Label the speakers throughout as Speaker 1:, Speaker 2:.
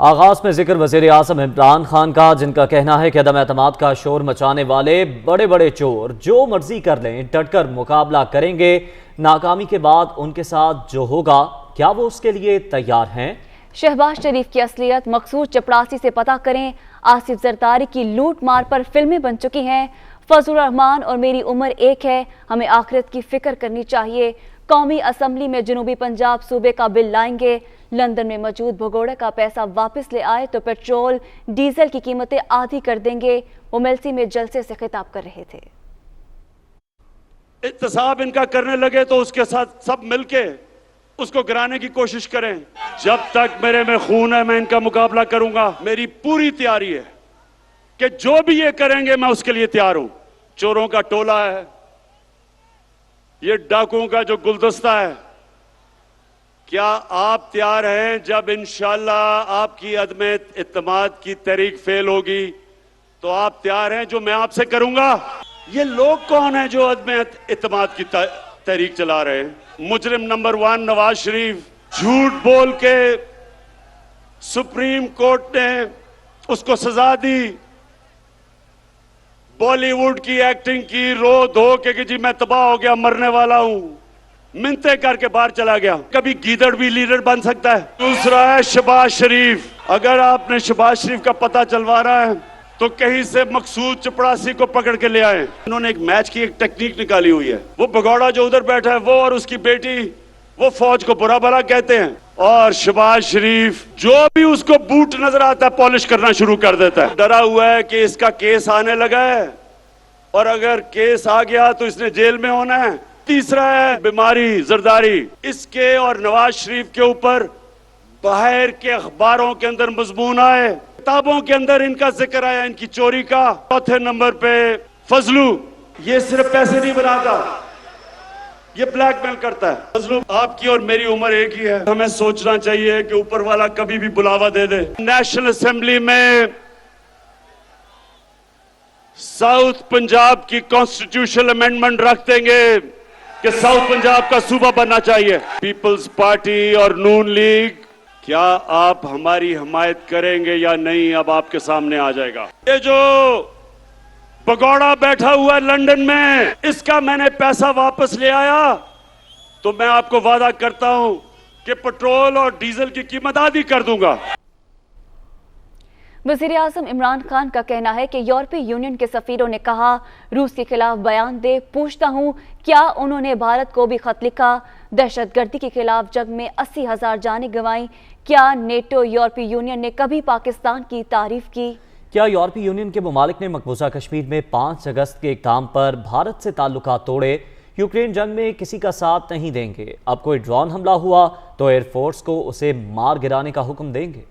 Speaker 1: آغاز میں ذکر وزیر اعظم عمران خان کا، جن کا کہنا ہے کہ عدم اعتماد کا شور مچانے والے بڑے بڑے چور جو مرضی کر لیں ڈٹ کر مقابلہ کریں گے، ناکامی کے بعد ان کے ساتھ جو ہوگا کیا وہ اس کے لیے تیار ہیں؟
Speaker 2: شہباز شریف کی اصلیت مقصود چپڑاسی سے پتہ کریں۔ آصف زرداری کی لوٹ مار پر فلمیں بن چکی ہیں۔ فضل الرحمان اور میری عمر ایک ہے، ہمیں آخرت کی فکر کرنی چاہیے۔ قومی اسمبلی میں جنوبی پنجاب صوبے کا بل لائیں گے۔ لندن میں موجود بھگوڑے کا پیسہ واپس لے آئے تو پیٹرول ڈیزل کی قیمتیں آدھی کر دیں گے۔ وہ ملسی میں جلسے سے خطاب کر رہے تھے۔
Speaker 3: احتساب ان کا کرنے لگے تو اس کے ساتھ سب مل کے اس کو گرانے کی کوشش کریں۔ جب تک میرے میں خون ہے میں ان کا مقابلہ کروں گا۔ میری پوری تیاری ہے کہ جو بھی یہ کریں گے میں اس کے لیے تیار ہوں۔ چوروں کا ٹولہ ہے، یہ ڈاکوؤں کا جو گلدستہ ہے، کیا آپ تیار ہیں جب انشاءاللہ آپ کی عدم اعتماد کی تحریک فیل ہوگی تو آپ تیار ہیں جو میں آپ سے کروں گا؟ یہ لوگ کون ہیں جو عدم اعتماد کی تحریک چلا رہے ہیں؟ مجرم نمبر 1 نواز شریف، جھوٹ بول کے سپریم کورٹ نے اس کو سزا دی، بالی ووڈ کی ایکٹنگ کی، رو دھو کے کہ جی میں تباہ ہو گیا، مرنے والا ہوں، منتیں کر کے باہر چلا گیا۔ کبھی گیدڑ بھی لیڈر بن سکتا ہے۔ دوسرا ہے شہباز شریف۔ اگر آپ نے شہباز شریف کا پتہ چلوا رہا ہے تو کہیں سے مقصود چپڑاسی کو پکڑ کے لے آئے۔ انہوں نے ایک میچ کی ایک ٹیکنیک نکالی ہوئی ہے، وہ بھگوڑا جو ادھر بیٹھا ہے وہ اور اس کی بیٹی وہ فوج کو برا بھلا کہتے ہیں، اور شہباز شریف جو بھی اس کو بوٹ نظر آتا ہے پالش کرنا شروع کر دیتا ہے۔ ڈرا ہوا ہے کہ اس کا کیس آنے لگا ہے اور اگر کیس آ گیا تو اس نے جیل میں ہونا ہے۔ تیسرا ہے بیماری زرداری، اس کے اور نواز شریف کے اوپر باہر کے اخباروں کے اندر مضمون آئے، کتابوں کے اندر ان کا ذکر آیا، ان کی چوری کا۔ چوتھے نمبر پہ فضلو، یہ صرف پیسے نہیں بناتا، یہ بلیک میل کرتا ہے۔ فضلو، آپ کی اور میری عمر ایک ہی ہے، ہمیں سوچنا چاہیے کہ اوپر والا کبھی بھی بلاوا دے دے۔ نیشنل اسمبلی میں ساؤتھ پنجاب کی کانسٹیٹیوشنل امینڈمنٹ رکھ دیں گے کہ ساؤتھ پنجاب کا صوبہ بننا چاہیے۔ پیپلز پارٹی اور نون لیگ، کیا آپ ہماری حمایت کریں گے یا نہیں، اب آپ کے سامنے آ جائے گا۔ یہ جو بگوڑا بیٹھا ہوا ہے لندن میں، اس کا میں نے پیسہ واپس لے آیا تو میں آپ کو وعدہ کرتا ہوں کہ پیٹرول اور ڈیزل کی قیمت آدھی کر دوں گا۔
Speaker 2: وزیر اعظم عمران خان کا کہنا ہے کہ یورپی یونین کے سفیروں نے کہا روس کے خلاف بیان دے۔ پوچھتا ہوں کیا انہوں نے بھارت کو بھی خط لکھا؟ دہشت گردی کے خلاف جنگ میں 80,000 جانیں گنوائیں۔ کیا نیٹو یورپی یونین نے کبھی پاکستان کی تعریف کی؟
Speaker 1: کیا یورپی یونین کے ممالک نے مقبوضہ کشمیر میں 5 اگست کے اقدام پر بھارت سے تعلقات توڑے؟ یوکرین جنگ میں کسی کا ساتھ نہیں دیں گے، اب کوئی ڈرون حملہ ہوا تو ایئر فورس کو اسے مار گرانے کا حکم دیں گے۔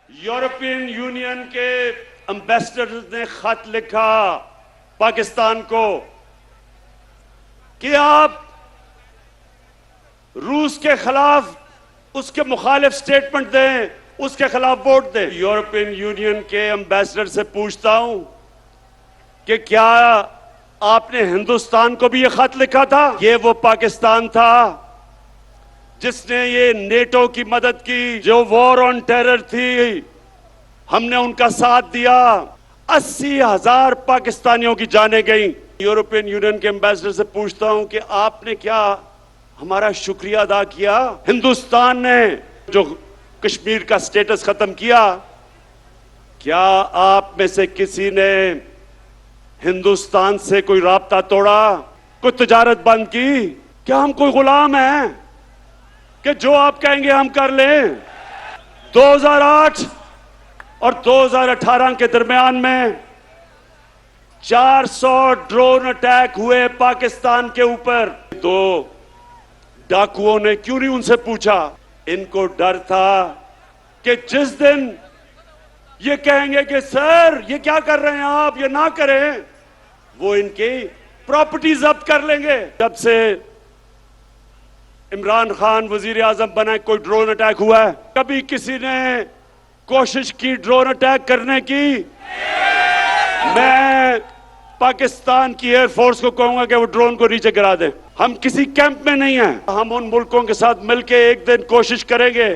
Speaker 3: یورپین یونین کے امبیسڈر نے خط لکھا پاکستان کو کہ آپ روس کے خلاف اس کے مخالف سٹیٹمنٹ دیں، اس کے خلاف ووٹ دیں۔ یورپین یونین کے امبیسڈر سے پوچھتا ہوں کہ کیا آپ نے ہندوستان کو بھی یہ خط لکھا تھا؟ یہ وہ پاکستان تھا جس نے یہ نیٹو کی مدد کی، جو وار آن ٹیرر تھی، ہم نے ان کا ساتھ دیا، 80,000 پاکستانیوں کی جانیں گئیں۔ یورپین یونین کے امبیسڈر سے پوچھتا ہوں کہ آپ نے کیا ہمارا شکریہ ادا کیا؟ ہندوستان نے جو کشمیر کا سٹیٹس ختم کیا، کیا آپ میں سے کسی نے ہندوستان سے کوئی رابطہ توڑا، کوئی تجارت بند کی؟ کیا ہم کوئی غلام ہیں کہ جو آپ کہیں گے ہم کر لیں؟ 2008 اور 2018 کے درمیان میں 400 ڈرون اٹیک ہوئے پاکستان کے اوپر۔ تو ڈاکوؤں نے کیوں نہیں ان سے پوچھا؟ ان کو ڈر تھا کہ جس دن یہ کہیں گے کہ سر یہ کیا کر رہے ہیں آپ، یہ نہ کریں، وہ ان کی پراپرٹی ضبط کر لیں گے۔ جب سے عمران خان وزیر اعظم بنا کوئی ڈرون اٹیک ہوا ہے؟ کبھی کسی نے کوشش کی ڈرون اٹیک کرنے کی؟ میں پاکستان کی ایئر فورس کو کہوں گا کہ وہ ڈرون کو نیچے گرا دیں۔ ہم کسی کیمپ میں نہیں ہیں، ہم ان ملکوں کے ساتھ مل کے ایک دن کوشش کریں گے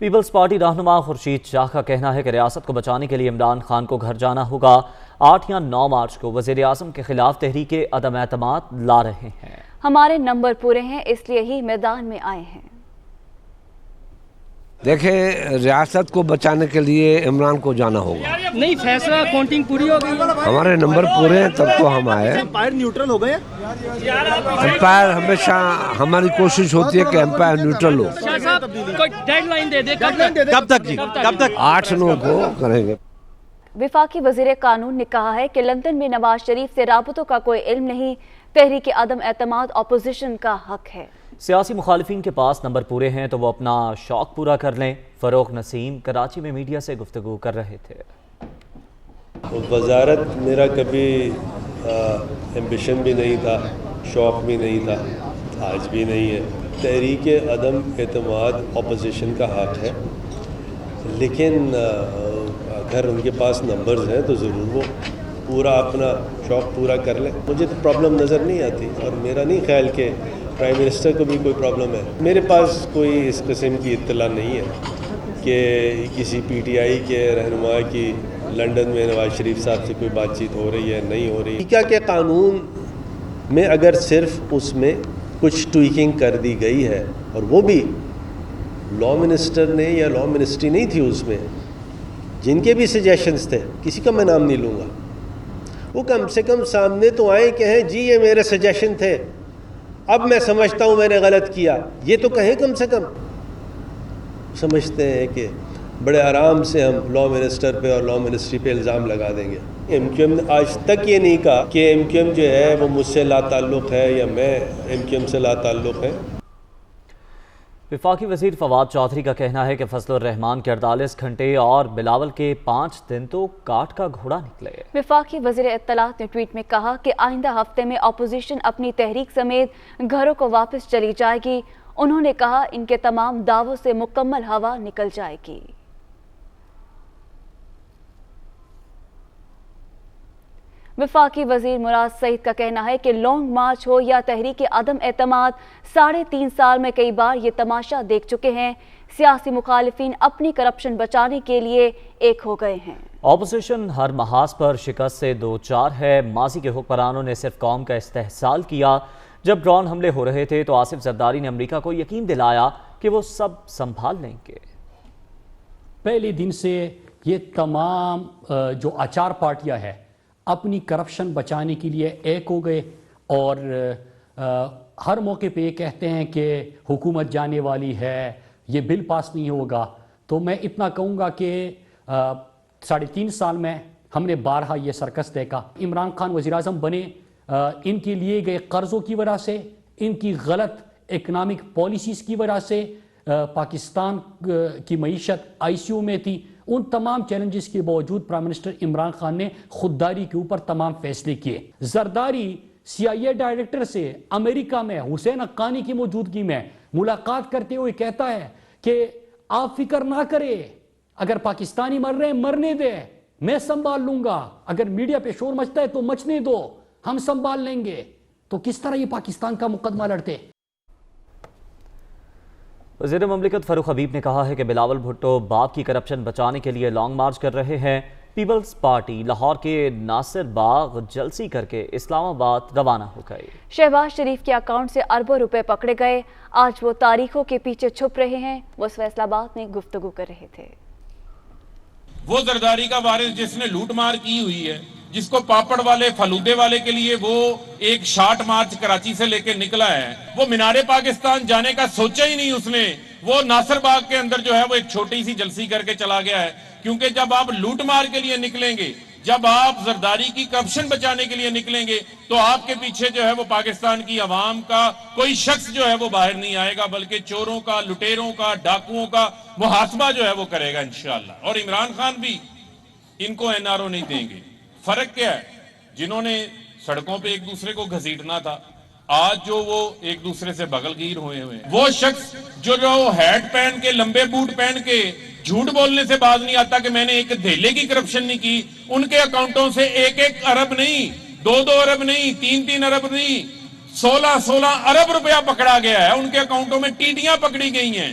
Speaker 1: پیپلز پارٹی رہنما خورشید شاہ کا کہنا ہے کہ ریاست کو بچانے کے لیے عمران خان کو گھر جانا ہوگا۔ 8 یا 9 مارچ کو وزیر اعظم کے خلاف تحریک عدم اعتماد لا رہے ہیں۔
Speaker 2: ہمارے نمبر پورے ہیں، اس لیے ہی میدان میں آئے ہیں۔
Speaker 4: دیکھیں، ریاست کو بچانے کے لیے عمران کو جانا ہوگا۔
Speaker 5: نہیں، فیصلہ کاؤنٹنگ پوری ہو گئی،
Speaker 4: ہمارے نمبر پورے ہیں تب تو ہم آئے۔
Speaker 5: امپائر نیوٹرل ہو گئے؟
Speaker 4: امپائر ہمیشہ ہماری کوشش ہوتی ہے کہ امپائر نیوٹرل ہو۔
Speaker 5: کوئی ڈیڈ لائن دے دے، کب تک؟
Speaker 4: 8-9 کو کریں گے۔
Speaker 2: وفاقی وزیر قانون نے کہا ہے کہ لندن میں نواز شریف سے رابطوں کا کوئی علم نہیں، تحریک عدم اعتماد اپوزیشن کا حق ہے۔
Speaker 1: سیاسی مخالفین کے پاس نمبر پورے ہیں تو وہ اپنا شوق پورا کر لیں۔ فروغ نسیم کراچی میں میڈیا سے گفتگو کر رہے تھے۔
Speaker 6: وزارت میرا کبھی ایمبیشن بھی نہیں تھا، شوق بھی نہیں تھا، آج بھی نہیں ہے۔ تحریک عدم اعتماد اپوزیشن کا حق ہے، لیکن اگر ان کے پاس نمبرز ہیں تو ضرور وہ پورا اپنا شوق پورا کر لیں۔ مجھے تو پرابلم نظر نہیں آتی، اور میرا نہیں خیال کہ پرائم منسٹر کو بھی کوئی پرابلم ہے۔ میرے پاس کوئی اس قسم کی اطلاع نہیں ہے کہ کسی پی ٹی آئی کے رہنما کی لندن میں نواز شریف صاحب سے کوئی بات چیت ہو رہی ہے، نہیں ہو رہی۔ کیا کہ قانون میں اگر صرف اس میں کچھ ٹویکنگ کر دی گئی ہے، اور وہ بھی لا منسٹر نے یا لا منسٹری نہیں تھی اس میں، جن کے بھی سجیشنز تھے، کسی کا میں نام نہیں لوں گا، وہ کم سے کم سامنے تو آئیں کہیں جی یہ میرے سجیشن تھے، اب میں سمجھتا ہوں میں نے غلط کیا، یہ تو کہیں کم سے کم۔ سمجھتے ہیں کہ بڑے آرام سے ہم لا منسٹر پہ اور لا منسٹری پہ الزام لگا دیں گے۔ ایم کیو ایم نے آج تک یہ نہیں کہا کہ ایم کیو ایم جو ہے وہ مجھ سے لا تعلق ہے یا میں ایم کیو ایم سے لا تعلق ہے۔
Speaker 1: وفاقی وزیر فواد چودھری کا کہنا ہے کہ فضل الرحمان کے 48 گھنٹے اور بلاول کے 5 دن تو کاٹ کا گھوڑا نکلے۔
Speaker 2: وفاقی وزیر اطلاعات نے ٹویٹ میں کہا کہ آئندہ ہفتے میں اپوزیشن اپنی تحریک سمیت گھروں کو واپس چلی جائے گی۔ انہوں نے کہا ان کے تمام دعووں سے مکمل ہوا نکل جائے گی۔ وفاقی وزیر مراد سعید کا کہنا ہے کہ لانگ مارچ ہو یا تحریک عدم اعتماد، 3.5 سال میں کئی بار یہ تماشا دیکھ چکے ہیں۔ سیاسی مخالفین اپنی کرپشن بچانے کے لیے ایک ہو گئے ہیں۔
Speaker 1: اپوزیشن ہر محاذ پر شکست سے دوچار ہے۔ ماضی کے حکمرانوں نے صرف قوم کا استحصال کیا۔ جب ڈرون حملے ہو رہے تھے تو آصف زرداری نے امریکہ کو یقین دلایا کہ وہ سب سنبھال لیں گے۔
Speaker 7: پہلے دن سے یہ تمام جو آچار پارٹیاں ہیں اپنی کرپشن بچانے کے لیے ایک ہو گئے، اور ہر موقع پہ یہ کہتے ہیں کہ حکومت جانے والی ہے، یہ بل پاس نہیں ہوگا۔ تو میں اتنا کہوں گا کہ 3.5 سال میں ہم نے بارہا یہ سرکس دیکھا۔ عمران خان وزیراعظم بنے، ان کے لیے گئے قرضوں کی وجہ سے، ان کی غلط اکنامک پالیسیز کی وجہ سے پاکستان کی معیشت آئی سی یو میں تھی۔ ان تمام چیلنجز کے باوجود پرائم منسٹر عمران خان نے خودداری کے اوپر تمام فیصلے کیے۔ زرداری سی آئی اے ڈائریکٹر سے امریکہ میں حسین حقانی کی موجودگی میں ملاقات کرتے ہوئے کہتا ہے کہ آپ فکر نہ کرے، اگر پاکستانی مر رہے ہیں مرنے دے، میں سنبھال لوں گا، اگر میڈیا پہ شور مچتا ہے تو مچنے دو، ہم سنبھال لیں گے۔ تو کس طرح یہ پاکستان کا مقدمہ لڑتے؟
Speaker 1: وزیر مملکت فاروق حبیب نے کہا ہے کہ بلاول بھٹو باپ کی کرپشن بچانے کے لیے لانگ مارچ کر رہے ہیں۔ پیپلز پارٹی لاہور کے ناصر باغ جلسی کر کے اسلام آباد روانہ ہو گئی۔
Speaker 2: شہباز شریف کے اکاؤنٹ سے اربوں روپے پکڑے گئے، آج وہ تاریخوں کے پیچھے چھپ رہے ہیں۔ وہ فیصل آباد میں گفتگو کر رہے تھے۔
Speaker 8: وہ زرداری کا وارث جس نے لوٹ مار کی ہوئی ہے، جس کو پاپڑ والے فلودے والے کے لیے وہ ایک شارٹ مارچ کراچی سے لے کے نکلا ہے، وہ مینار پاکستان جانے کا سوچا ہی نہیں اس نے۔ وہ ناصر باغ کے اندر جو ہے وہ ایک چھوٹی سی جلسی کر کے چلا گیا ہے، کیونکہ جب آپ لوٹ مار کے لیے نکلیں گے، جب آپ زرداری کی کرپشن بچانے کے لیے نکلیں گے، تو آپ کے پیچھے جو ہے وہ پاکستان کی عوام کا کوئی شخص جو ہے وہ باہر نہیں آئے گا، بلکہ چوروں کا، لٹیروں کا، ڈاکوؤں کا محاسبہ جو ہے وہ کرے گا انشاءاللہ۔ اور عمران خان بھی ان کو این آر او نہیں دیں گے۔ فرق کیا ہے؟ جنہوں نے سڑکوں پہ ایک دوسرے کو گھسیٹنا تھا، آج جو وہ ایک دوسرے سے بغل گیر ہوئے ہوئے ہیں، وہ شخص جو ہیٹ پہن کے، لمبے بوٹ پہن کے جھوٹ بولنے سے باز نہیں آتا کہ میں نے ایک دھیلے کی کرپشن نہیں کی، ان کے اکاؤنٹوں سے 1 ارب نہیں، 2 ارب نہیں، 3 ارب نہیں، 16 ارب روپیہ پکڑا گیا ہے۔ ان کے اکاؤنٹوں میں ٹیڈیاں پکڑی گئی ہیں۔